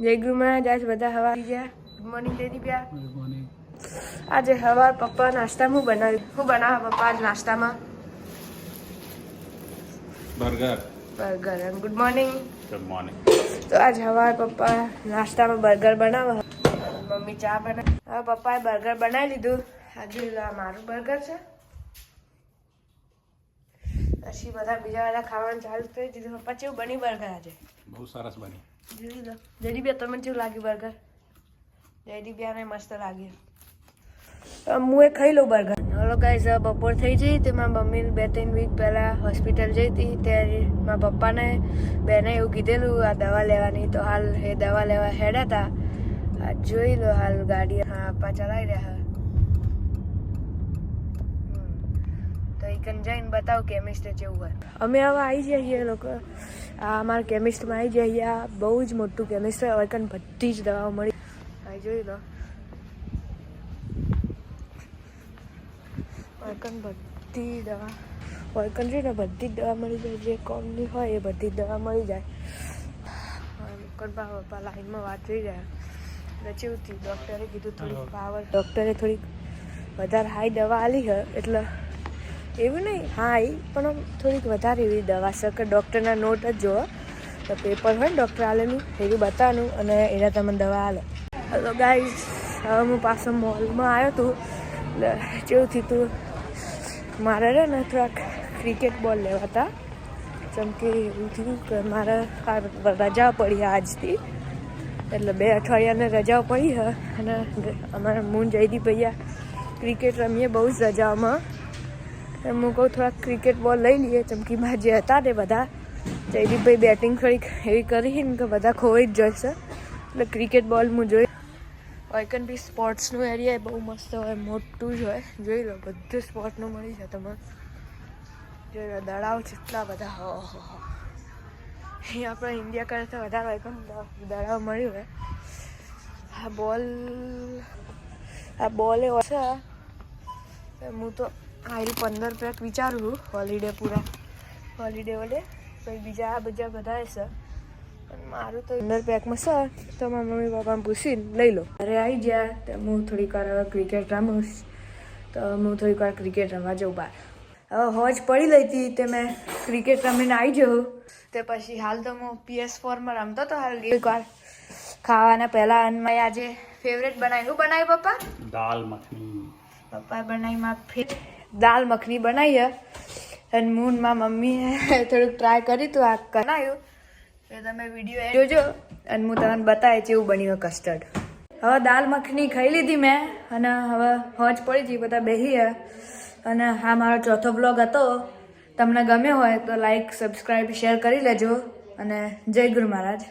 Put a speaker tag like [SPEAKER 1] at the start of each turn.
[SPEAKER 1] જય ગુરુ મહારાજ. આજ બધા હવા ગયા. ગુડ મોર્નિંગ દેદી પ્યા. Good morning. આજે હવાર પપ્પા નાસ્તામાં હું બનાવ્યું પપ્પા આજ નાસ્તામાં? બર્ગર. Good morning. તો આજ હવાર પપ્પા નાસ્તામાં બર્ગર બનાવે. મમ્મી ચા બનાવે. હવે પપ્પાએ બર્ગર બનાવી લીધું. આજે મારું બર્ગર છે. પછી બધા બીજા બધા ખાવાનું ચાલુ કરી દીધું. પપ્પા કેવું બની બર્ગર આજે?
[SPEAKER 2] બહુ સરસ બની.
[SPEAKER 1] જોઈ લો જયદીપ, તમને કેવું લાગ્યું બર્ગર? જયદીપ ને મસ્ત લાગ્યું. હું એ ખાઈ લઉં બર્ગર. હલો ગાઈઝ, બપોર થઈ જઈ. તે મારા મમ્મી 2-3 વીક પહેલાં હોસ્પિટલ જઈ હતી. ત્યારે મારા પપ્પાને બેને એવું કીધેલું આ દવા લેવાની. તો હાલ એ દવા લેવા હેડ્યા હતા. આ જોઈ લો હાલ ગાડી પપ્પા ચલાવી રહ્યા. તો એ કન જઈને બતાવું કેમિસ્ટ જેવું હોય. અમે હવે આવી જઈએ લોકો. આ અમારા કેમિસ્ટમાં આવી જઈએ. આ બહુ જ મોટું કેમિસ્ટ હોય. હવે કન બધી જ દવાઓ મળી. આ જોઈ લો ઓયકન બધી દવા. ઓયકન છે ને બધી જ દવા મળી જાય. જે કોમની હોય એ બધી જ દવા મળી જાય. પપ્પા લાઈનમાં વાત જોઈ રહ્યા. રચ્યું હતી ડૉક્ટરે કીધું થોડીક પાવર. ડૉક્ટરે થોડીક વધારે હાઈ દવા આલી છે. એટલે એવું નહીં હાઈ પણ થોડીક વધારે એવી દવા છે કે ડૉક્ટરના નોટ જ જોવો. તો પેપર હોય ને ડૉક્ટર આલેલું એવું બતાવવાનું અને એના તમને દવા આલે. હલો ગાઈઝ, હવે હું પાછો મોલમાં આવ્યો હતું. એટલે જેવું થયું હતું મારે ને થોડાક ક્રિકેટ બોલ લેવા હતા. જેમ કે એવું થયું કે મારે રજા પડી આજથી. એટલે 2 અઠવાડિયાને રજાઓ પડી છે. અને અમારા મૂન જયદીપ ભૈયા ક્રિકેટ રમીએ બહુ જ રજાઓમાં. હું કહું થોડાક ક્રિકેટ બોલ લઈ લઈએ. ચમકીમાં જે હતા તે બધા જયદીપભાઈ બેટિંગ થોડીક એવી કરી ને કે બધા ખોવાઈ જ જશે. એટલે ક્રિકેટ બોલ હું જોઈ. ઓયકન બી સ્પોર્ટ્સનું એરિયા બહુ મસ્ત હોય, મોટું જ હોય. જોઈ લો બધું સ્પોર્ટનું મળી જાય તમને. જોઈ લો દડાઓ કેટલા બધા. અહીંયા આપણે ઇન્ડિયા કરતાં વધારે ઓયકન દડાઓ મળી હોય. આ બોલ એ છે. હું તો આઈ 15 પેક વિચારું છું હોલિડે હોલિડે વડે. પછી બીજા આ બધા છે. પણ મારું તો 15 પેકમાં છે. તો મારા મમ્મી પપ્પાને પૂછીને લઈ લો. અરે આવી ગયા તો હું થોડીક વાર ક્રિકેટ રમીશ. તો હું થોડીક વાર ક્રિકેટ રમવા જાઉં બહાર. હવે હોજ પડી લઈ હતી તે મેં ક્રિકેટ રમીને આવી જાઉં. તે પછી હાલ તો હું PS4માં રમતો હતો. હાલ એક વાર ખાવાના પહેલાં મેં આજે ફેવરેટ બનાવી. શું બનાવ્યું પપ્પા?
[SPEAKER 2] દાલ મખની.
[SPEAKER 1] પપ્પા બનાવી માં દાલ મખની બનાવી. અને મૂનમાં મમ્મીએ થોડુંક ટ્રાય કર્યું હતું. આ બનાવ્યું એ તમે વિડીયો જોજો. અને હું તમને બતાવે કેવું બન્યું કસ્ટર્ડ. હવે દાલ મખની ખાઈ લીધી મેં. અને હવે હોજ પડી હતી બધા બેસી. અને હા મારો ચોથો બ્લોગ હતો. તમને ગમ્યો હોય તો લાઈક, સબસ્ક્રાઈબ, શેર કરી લેજો. અને જય ગુરુ મહારાજ.